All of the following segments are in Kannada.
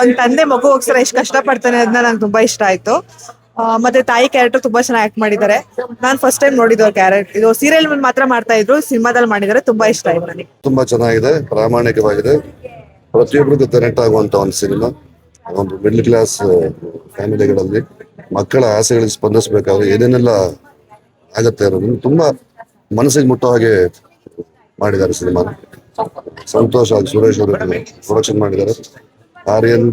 ಒಂದ್ ತಂದೆ ಮಗುಗೋಸ್ಕರ ಎಷ್ಟು ಕಷ್ಟ ಪಡ್ತಾನೆ ಅದನ್ನ ನಂಗೆ ತುಂಬಾ ಇಷ್ಟ ಆಯ್ತು. ಮತ್ತೆ ತಾಯಿ ಕ್ಯಾರೆಕ್ಟರ್ ತುಂಬಾ ಚೆನ್ನಾಗಿ ಆಕ್ಟ್ ಮಾಡಿದ್ದಾರೆ. ನಾನ್ ಫಸ್ಟ್ ಟೈಮ್ ನೋಡಿದ್ದು ಕ್ಯಾರೆಕ್ಟರ್. ಇದು ಸೀರಿಯಲ್ ಮಾತ್ರ ಮಾಡ್ತಾ ಇದ್ರು, ಸಿನಿಮಾದಲ್ಲಿ ಮಾಡಿದ್ದಾರೆ. ತುಂಬಾ ಇಷ್ಟ ಆಯ್ತು ನನಗೆ. ತುಂಬಾ ಚೆನ್ನಾಗಿದೆ, ಪ್ರಾಮಾಣಿಕವಾಗಿದೆ, ಪ್ರತಿಯೊಬ್ಬರಿಗೂ ಕನೆಕ್ಟ್ ಆಗುವಂತ ಒಂದು ಸಿನಿಮಾ. ಒಂದು ಮಿಡ್ಲ್ ಕ್ಲಾಸ್ ಫ್ಯಾಮಿಲಿಗಳಲ್ಲಿ ಮಕ್ಕಳ ಆಸೆಗಳಿಗೆ ಸ್ಪಂದಿಸಬೇಕಾದ್ರೆ ಏನೇನೆಲ್ಲ ಆಗತ್ತೆ ಅನ್ನೋದನ್ನು ತುಂಬಾ ಮನಸ್ಸಿಗೆ ಮುಟ್ಟೋ ಹಾಗೆ ಮಾಡಿದ್ದಾರೆ ಸಿನಿಮಾನ. ಸಂತೋಷ್ ಹಾಗೂ ಸುರೇಶ್ ಅವರು ಪ್ರೊಡಕ್ಷನ್ ಮಾಡಿದ್ದಾರೆ. ಆರ್ಯನ್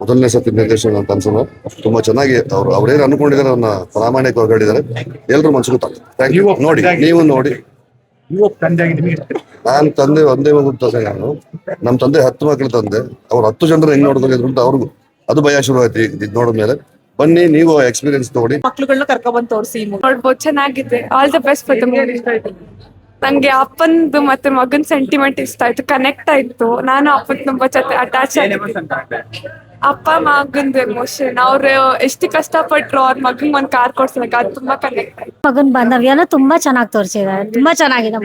ಮೊದಲನೇ ಸತಿ ನಿರ್ದೇಶನ ಅಂತ ಅನ್ಸೋಣ. ತುಂಬಾ ಚೆನ್ನಾಗಿ ಅವ್ರೇನು ಅನ್ಕೊಂಡಿದ್ದಾರೆ ಅವನ್ನ ಪ್ರಾಮಾಣಿಕವಾಗಿ ಹೇಳಿದ್ದಾರೆ. ಎಲ್ರು ಮನ್ಸಿಗೂ ಥ್ಯಾಂಕ್ ಯು. ನೋಡಿ, ನೀವು ನೋಡಿ. ನಾನ್ ತಂದೆ ಒಂದೇ ಮಗು ತಂದೆ. ನಮ್ ತಂದೆ 10 ಮಕ್ಳ ತಂದೆ. ಅವ್ರು 10 ಜನರು ಹೆಂಗ್ ನೋಡಿದ್ರು ಅಂತ ಅವ್ರಿಗೂ ಅದು ಭಯ ಶುರು ಆಯ್ತು ಇದು ನೋಡಿದ್ಮೇಲೆ. ಬನ್ನಿ, ನೀವು ಎಕ್ಸ್ಪೀರಿಯನ್ಸ್ ತಗೊಳ್ಳಿ. ಮಕ್ಳುಗಳನ್ನ ಕರ್ಕೊಂಡ್ಬಂದು ತೋರಿಸಿ. ನೋಡ್ಬೋದು, ಚೆನ್ನಾಗಿದೆ. All the best for the movie. ನಂಗೆ ಅಪ್ಪಂದು ಮತ್ತೆ ಮಗನ್ ಸೆಂಟಿಮೆಂಟ್ ಇಷ್ಟ ಆಯ್ತು, ಕನೆಕ್ಟ್ ಆಯ್ತು. ನಾನು ಅಪ್ಪನ್ ತುಂಬಾ ಅಟ್ಯಾಚ್ ಆಗಿದ್ದೆ. ಅಪ್ಪ ಮಗಂದು ಎಮೋಷನ್, ಅವ್ರು ಎಷ್ಟು ಕಷ್ಟಪಟ್ರು ಅವ್ರ ಮಗನ್ ಒಂದ್ ಕಾರ್ ಕೊಡ್ಸಲಕ್ಕ, ಅದು ತುಂಬಾ ಕನೆಕ್ಟ್ ಆಯ್ತು. ಮಗನ್ ಬಾಂಧವ್ಯನ ತುಂಬಾ ಚೆನ್ನಾಗಿ ತೋರಿಸಿದ್ದಾರೆ. ತುಂಬಾ ಚೆನ್ನಾಗಿದೆ.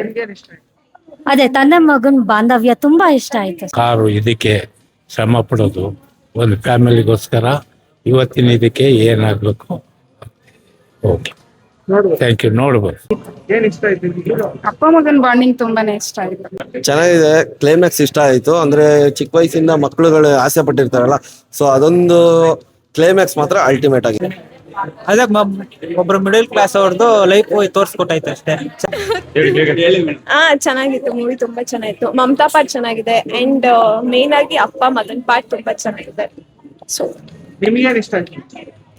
ಅದೇ ತಂದೆ ಮಗನ್ ಬಾಂಧವ್ಯ ತುಂಬಾ ಇಷ್ಟ ಆಯ್ತು. ಕಾರು ಇದಕ್ಕೆ ಶ್ರಮ ಪಡೋದು ಒಂದು ಫ್ಯಾಮಿಲಿಗೋಸ್ಕರ, ಇವತ್ತಿನ ಇದಕ್ಕೆ ಏನಾಗ್ಬೇಕು. Okay, thank you. ನೋಡ್ಬೋದು. ಅಪ್ಪ ಮಗನ್ ಬಾಂಡಿಂಗ್ ತುಂಬಾನೇ ಇಷ್ಟ ಆಯ್ತು. ಚೆನ್ನಾಗಿದೆ. ಕ್ಲೈಮ್ಯಾಕ್ಸ್ ಇಷ್ಟ ಆಯ್ತು. ಅಂದ್ರೆ ಚಿಕ್ಕ ವಯಸ್ಸಿಂದ ಮಕ್ಕಳುಗಳು ಆಸೆ ಪಟ್ಟಿರ್ತಾರಲ್ಲ, ಸೊ ಅದೊಂದು ಕ್ಲೈಮ್ಯಾಕ್ಸ್ ಮಾತ್ರ ಅಲ್ಟಿಮೇಟ್ ಆಗಿದೆ. ಅದೇ ಒಬ್ರು ಮಿಡಲ್ ಕ್ಲಾಸ್ ಅವ್ರದ್ದು ಲೈಫ್ ತೋರ್ಸ್ಕೊಟ್ಟೈತೆ ಅಷ್ಟೇ. ಚೆನ್ನಾಗಿತ್ತು ಮೂವಿ, ತುಂಬಾ ಚೆನ್ನಾಗಿತ್ತು. ಮಮತಾ ಪಾರ್ಟ್ ಚೆನ್ನಾಗಿದೆ ಅಂಡ್ ಮೇನ್ ಆಗಿ ಅಪ್ಪ ಮಗನ್ ಪಾರ್ಟ್ ತುಂಬಾ ಚೆನ್ನಾಗಿದೆ. ಸೊ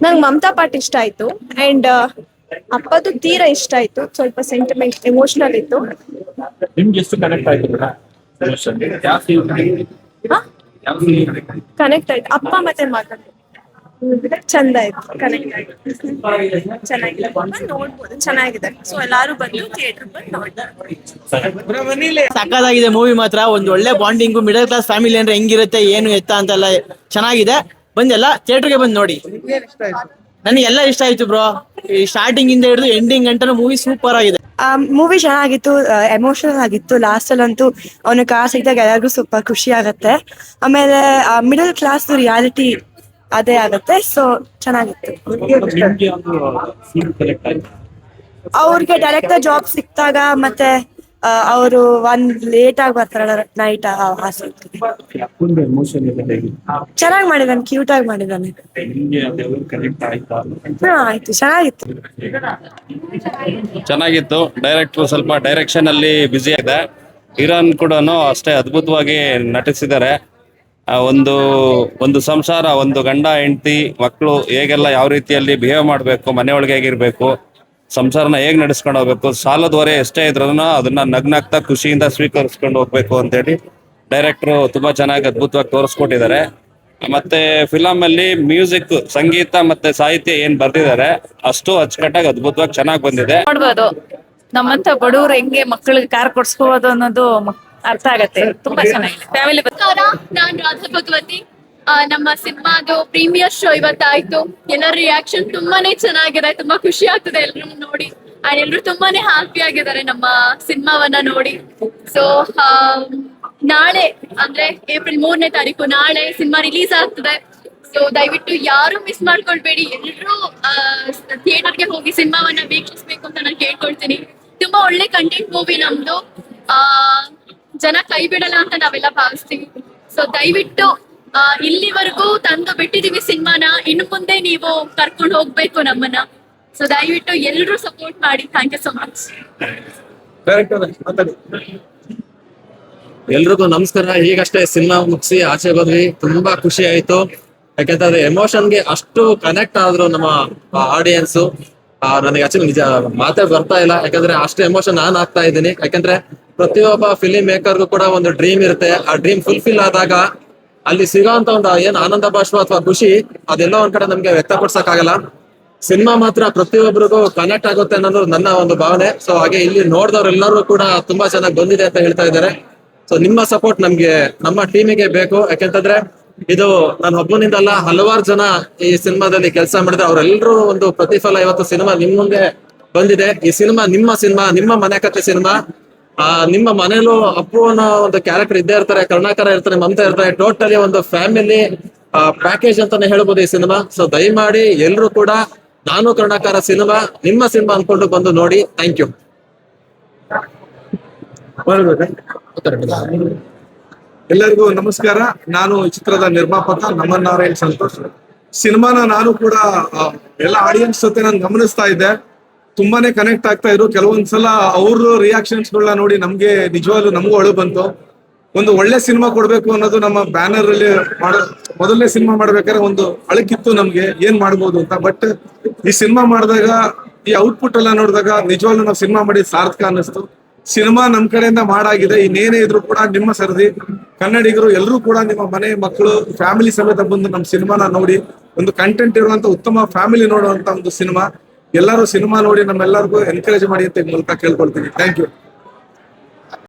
ನಂಗೆ ಮಮತಾ ಪಾರ್ಟ್ ಇಷ್ಟ ಆಯ್ತು ಅಂಡ್ ಅಪ್ಪದು ತೀರಾ ಇಷ್ಟ ಆಯ್ತು. ಸ್ವಲ್ಪ ಸೆಂಟಿಮೆಂಟ್ ಎಮೋಷನಲ್ ಇತ್ತು. ಕನೆಕ್ಟ್ ಆಯ್ತು ಅಪ್ಪ ಮತ್ತೆ ಮಗನ್. ಚಂದ ಆಯ್ತು, ಕನೆಕ್ಟ್ ಆಯ್ತು, ಚೆನ್ನಾಗಿದೆ. ನೋಡ್ಬೋದು, ಚೆನ್ನಾಗಿದೆ. ಸೊ ಎಲ್ಲಾರು ಬಂದು ಥಿಯೇಟರ್ ಬಂದು ನೋಡಿ. ಸಕ್ಕತ್ತಾಗಿದೆ ಮೂವಿ ಮಾತ್ರ. ಒಂದು ಒಳ್ಳೆ ಬಾಂಡಿಂಗು, ಮಿಡಲ್ ಕ್ಲಾಸ್ ಫ್ಯಾಮಿಲಿ ಅಂದ್ರೆ ಹೆಂಗಿರುತ್ತೆ ಏನು ಎತ್ತ ಅಂತೆಲ್ಲ ಚೆನ್ನಾಗಿದೆ. ಬಂದೆಲ್ಲ ಥಿಯೇಟರ್ಗೆ ಬಂದು ನೋಡಿ. ನನಗೆ ಎಲ್ಲ ಇಷ್ಟ ಆಯ್ತು ಬ್ರೋ. ಈ ಸ್ಟಾರ್ಟಿಂಗ್ ಇಂದ ಹಿಡಿದು ಎಂಡಿಂಗ್ ಗಂಟನೂ ಮೂವಿ ಸೂಪರ್ ಆಗಿದೆ. ಮೂವಿ ಚೆನ್ನಾಗಿತ್ತು, ಎಮೋಷನಲ್ ಆಗಿತ್ತು. ಲಾಸ್ಟ್ ಅಲ್ಲಂತೂ ಅವನ ಕಾರ್ ಸಿಕ್ಕಿದಾಗ ಎಲ್ಲರಿಗೂ ಸ್ವಲ್ಪ ಖುಷಿ ಆಗತ್ತೆ. ಆಮೇಲೆ ಮಿಡಲ್ ಕ್ಲಾಸ್ ರಿಯಾಲಿಟಿ ಅದೇ ಆಗತ್ತೆ. ಸೊ ಚೆನ್ನಾಗಿತ್ತು. ಅವ್ರಿಗೆ ಡೈರೆಕ್ಟರ್ ಜಾಬ್ ಸಿಕ್ತಾಗ ಮತ್ತೆ ಅವರು ಲೇಟ್ ಆಗಿ ಬರ್ತಾರಲ್ಲ ನೈಟ್, ಚೆನ್ನಾಗಿ ಮಾಡಿದಾನೆ, ಕ್ಯೂಟ್ ಆಗಿ ಮಾಡಿದಾನೆ. ಆಯ್ತು, ಚೆನ್ನಾಗಿತ್ತು. ಡೈರೆಕ್ಟರ್ ಸ್ವಲ್ಪ ಡೈರೆಕ್ಷನ್ ಅಲ್ಲಿ ಬ್ಯುಸಿ ಇದೆ. ಹೀರೋನ್ ಕೂಡ ಅಷ್ಟೇ ಅದ್ಭುತವಾಗಿ ನಟಿಸಿದ್ದಾರೆ. ಒಂದು ಸಂಸಾರ, ಒಂದು ಗಂಡ ಹೆಂಡತಿ ಮಕ್ಕಳು ಹೇಗೆಲ್ಲ ಯಾವ ರೀತಿಯಲ್ಲಿ ಬಿಹೇವ್ ಮಾಡಬೇಕು, ಮನೆಯೊಳಗೆ ಹೇಗಿರ್ಬೇಕು, ಸಂಸಾರನ ಹೇಗ್ ನಡೆಸ್ಕೊಂಡು ಹೋಗ್ಬೇಕು, ಸಾಲದ ಹೊರೆ ಎಷ್ಟೇ ಇದ್ರೂ ಅದನ್ನ ನಗ್ನಾಗ್ತಾ ಖುಷಿಯಿಂದ ಸ್ವೀಕರಿಸ್ಕೊಂಡು ಹೋಗ್ಬೇಕು ಅಂತೇಳಿ ಡೈರೆಕ್ಟ್ರು ತುಂಬಾ ಚೆನ್ನಾಗಿ ಅದ್ಭುತವಾಗಿ ತೋರಿಸ್ಕೊಟ್ಟಿದ್ದಾರೆ. ಮತ್ತೆ ಫಿಲಮ್ ಅಲ್ಲಿ ಮ್ಯೂಸಿಕ್, ಸಂಗೀತ ಮತ್ತೆ ಸಾಹಿತ್ಯ ಏನ್ ಬರ್ದಿದ್ದಾರೆ ಅಷ್ಟು ಅಚ್ಚುಕಟ್ಟಾಗಿ ಅದ್ಭುತವಾಗಿ ಚೆನ್ನಾಗಿ ಬಂದಿದೆ. ನೋಡ್ಬೋದು ನಮ್ಮಂತ ಬಡವ್ರು ಹೆಂಗೆ ಮಕ್ಕಳಿಗೆ ಕಾರ್ ಕೊಡ್ಸ್ಕೋಬಹುದು ಅನ್ನೋದು ಅರ್ಥ ಆಗತ್ತೆ. ತುಂಬಾ ಚೆನ್ನಾಗಿದೆ. ಫ್ಯಾಮಿಲಿ. ನಾನ್ ರಾಧಾ ಭಗವತಿ. ನಮ್ಮ ಸಿನಿಮಾದು ಪ್ರೀಮಿಯರ್ ಶೋ ಇವತ್ತಾಯ್ತು. ಎಲ್ಲರ ರಿಯಾಕ್ಷನ್ ತುಂಬಾನೇ ಚೆನ್ನಾಗಿದೆ. ತುಂಬಾ ಖುಷಿ ಆಗ್ತದೆ ಎಲ್ರು ನೋಡಿ. ಅಂಡ್ ಎಲ್ರು ತುಂಬಾನೇ ಹ್ಯಾಪಿ ಆಗಿದ್ದಾರೆ ನಮ್ಮ ಸಿನಿಮಾವನ್ನ ನೋಡಿ. ಸೊ ನಾಳೆ ಅಂದ್ರೆ ಏಪ್ರಿಲ್ 3ನೇ ತಾರೀಕು ನಾಳೆ ಸಿನಿಮಾ ರಿಲೀಸ್ ಆಗ್ತದೆ. ಸೊ ದಯವಿಟ್ಟು ಯಾರು ಮಿಸ್ ಮಾಡ್ಕೊಳ್ಬೇಡಿ. ಎಲ್ಲರೂ ಥಿಯೇಟರ್ಗೆ ಹೋಗಿ ಸಿನಿಮಾವನ್ನ ವೀಕ್ಷಿಸ್ಬೇಕು ಅಂತ ನಾನು ಕೇಳ್ಕೊಳ್ತೀನಿ. ತುಂಬಾ ಒಳ್ಳೆ ಕಂಟೆಂಟ್ ಮೂವಿ ನಮ್ದು. ಜನ ಕೈ ಬಿಡಲ್ಲ ಅಂತ ನಾವೆಲ್ಲ ಭಾವಿಸ್ತೀವಿ. ಸೊ ದಯವಿಟ್ಟು ಇಲ್ಲಿವರೆಗೂ ತಂದು ಬಿಟ್ಟಿದೀವಿ ಸಿನಿಮಾನ, ಇನ್ನು ಮುಂದೆ ನೀವು ಕರ್ಕೊಂಡು ಹೋಗ್ಬೇಕು ನಮ್ಮನ್ನ. ಸೊ ದಯವಿಟ್ಟು ಎಲ್ಲರೂ ಸಪೋರ್ಟ್ ಮಾಡಿ. Thank you so much. ಎಲ್ರಿಗೂ ನಮಸ್ಕಾರ. ಈಗಷ್ಟೇ ಸಿನಿಮಾ ಮುಗಿಸಿ ಆಚೆ ಬಂದ್ವಿ. ತುಂಬಾ ಖುಷಿ ಆಯ್ತು. ಯಾಕಂತಂದ್ರೆ ಎಮೋಷನ್ಗೆ ಅಷ್ಟು ಕನೆಕ್ಟ್ ಆದ್ರು ನಮ್ಮ ಆಡಿಯನ್ಸ್. ನನಗೆ ಆಕ್ಚುಲಿ ನಿಜ ಮಾತೇ ಬರ್ತಾ ಇಲ್ಲ. ಯಾಕಂದ್ರೆ ಅಷ್ಟು ಎಮೋಷನ್ ನಾನ್ ಆಗ್ತಾ ಇದ್ದೀನಿ. ಯಾಕಂದ್ರೆ ಪ್ರತಿಯೊಬ್ಬ ಫಿಲಿಂ ಮೇಕರ್ಗೂ ಕೂಡ ಒಂದು ಡ್ರೀಮ್ ಇರುತ್ತೆ. ಆ ಡ್ರೀಮ್ ಫುಲ್ಫಿಲ್ ಆದಾಗ ಅಲ್ಲಿ ಸಿಗೋಂತ ಒಂದು ಏನ್ ಆನಂದ ಬಾಷ್ಪ ಅಥವಾ ಖುಷಿ, ಅದೆಲ್ಲ ಒಂದ್ ಕಡೆ ನಮ್ಗೆ ವ್ಯಕ್ತಪಡಿಸಕ್ ಆಗಲ್ಲ. ಸಿನಿಮಾ ಮಾತ್ರ ಪ್ರತಿಯೊಬ್ಬರಿಗೂ ಕನೆಕ್ಟ್ ಆಗುತ್ತೆ ಅನ್ನೋದು ನನ್ನ ಒಂದು ಭಾವನೆ. ಸೊ ಹಾಗೆ ಇಲ್ಲಿ ನೋಡಿದವ್ರೆಲ್ಲರೂ ಕೂಡ ತುಂಬಾ ಚೆನ್ನಾಗಿ ಬಂದಿದೆ ಅಂತ ಹೇಳ್ತಾ ಇದ್ದಾರೆ. ಸೊ ನಿಮ್ಮ ಸಪೋರ್ಟ್ ನಮ್ಗೆ, ನಮ್ಮ ಟೀಮಿಗೆ ಬೇಕು. ಯಾಕೆಂತಂದ್ರೆ ಇದು ನಾನು ಒಬ್ಬನಿಂದಲ್ಲ, ಹಲವಾರು ಜನ ಈ ಸಿನಿಮಾದಲ್ಲಿ ಕೆಲಸ ಮಾಡಿದ್ರೆ ಅವರೆಲ್ಲರೂ ಒಂದು ಪ್ರತಿಫಲ ಇವತ್ತು ಸಿನಿಮಾ ನಿಮ್ ಮುಂದೆ ಬಂದಿದೆ. ಈ ಸಿನಿಮಾ ನಿಮ್ಮ ಮನೆ ಕಥೆ ಸಿನಿಮಾ. ನಿಮ್ಮ ಮನೇಲೂ ಅಪ್ಪು ಅನ್ನೋ ಒಂದು ಕ್ಯಾರೆಕ್ಟರ್ ಇದ್ದೇ ಇರ್ತಾರೆ, ಕರುಣಾಕರ ಇರ್ತಾರೆ, ಮಮತಾ ಇರ್ತಾರೆ. ಟೋಟಲಿ ಒಂದು ಫ್ಯಾಮಿಲಿ ಪ್ಯಾಕೇಜ್ ಅಂತಾನೆ ಹೇಳ್ಬೋದು ಈ ಸಿನಿಮಾ. ಸೊ ದಯಮಾಡಿ ಎಲ್ರು ಕೂಡ ನಾನು ಕರುಣಾಕರ ಸಿನಿಮಾ ನಿಮ್ಮ ಸಿನಿಮಾ ಅನ್ಕೊಂಡು ಬಂದು ನೋಡಿ. Thank you. ಎಲ್ಲರಿಗೂ ನಮಸ್ಕಾರ. ನಾನು ಈ ಚಿತ್ರದ ನಿರ್ಮಾಪಕ ನಮನ್ ನಾರಾಯಣ್ ಸಂತೋಷ್. ಸಿನಿಮಾನ ನಾನು ಕೂಡ ಎಲ್ಲ ಆಡಿಯನ್ಸ್ ಜೊತೆ ನಾನು ಗಮನಿಸ್ತಾ ಇದ್ದೆ. ತುಂಬಾನೇ ಕನೆಕ್ಟ್ ಆಗ್ತಾ ಇದ್ರು. ಕೆಲವೊಂದ್ಸಲ ಅವ್ರ ರಿಯಾಕ್ಷನ್ಸ್ ಗಳನ್ನ ನೋಡಿ ನಮ್ಗೆ ನಿಜವಾಗ್ಲೂ ನಮಗೂ ಅಳು ಬಂತು. ಒಂದು ಒಳ್ಳೆ ಸಿನಿಮಾ ಕೊಡ್ಬೇಕು ಅನ್ನೋದು ನಮ್ಮ ಬ್ಯಾನರ್ ಅಲ್ಲಿ ಮೊದಲನೇ ಸಿನಿಮಾ ಮಾಡ್ಬೇಕಾದ್ರೆ ಒಂದು ಅಳಕಿತ್ತು ನಮ್ಗೆ ಏನ್ ಮಾಡ್ಬೋದು ಅಂತ. ಬಟ್ ಈ ಸಿನಿಮಾ ಮಾಡಿದಾಗ ಈ ಔಟ್ಪುಟ್ ಎಲ್ಲ ನೋಡಿದಾಗ ನಿಜವಾಗ್ಲೂ ನಾವು ಸಿನಿಮಾ ಮಾಡಿ ಸಾರ್ಥಕ ಅನ್ನಿಸ್ತು. ಸಿನಿಮಾ ನಮ್ ಕಡೆಯಿಂದ ಮಾಡಾಗಿದೆ. ಇನ್ನೇನೇ ಇದ್ರು ಕೂಡ ನಿಮ್ಮ ಸರದಿ ಕನ್ನಡಿಗರು ಎಲ್ಲರೂ ಕೂಡ ನಿಮ್ಮ ಮನೆ ಮಕ್ಕಳು ಫ್ಯಾಮಿಲಿ ಸಮೇತ ಬಂದು ನಮ್ಮ ಸಿನಿಮಾನ ನೋಡಿ ಒಂದು ಕಂಟೆಂಟ್ ಇರುವಂತ ಉತ್ತಮ ಫ್ಯಾಮಿಲಿ ನೋಡುವಂತ ಒಂದು ಸಿನಿಮಾ. ಎಲ್ಲರೂ ಸಿನಿಮಾ ನೋಡಿ ನಮ್ಮೆಲ್ಲರಿಗೂ ಎನ್ಕರೇಜ್ ಮಾಡಿ ಅಂತ ಮೂಲಕ ಕೇಳ್ಕೊಳ್ತೀನಿ. Thank you.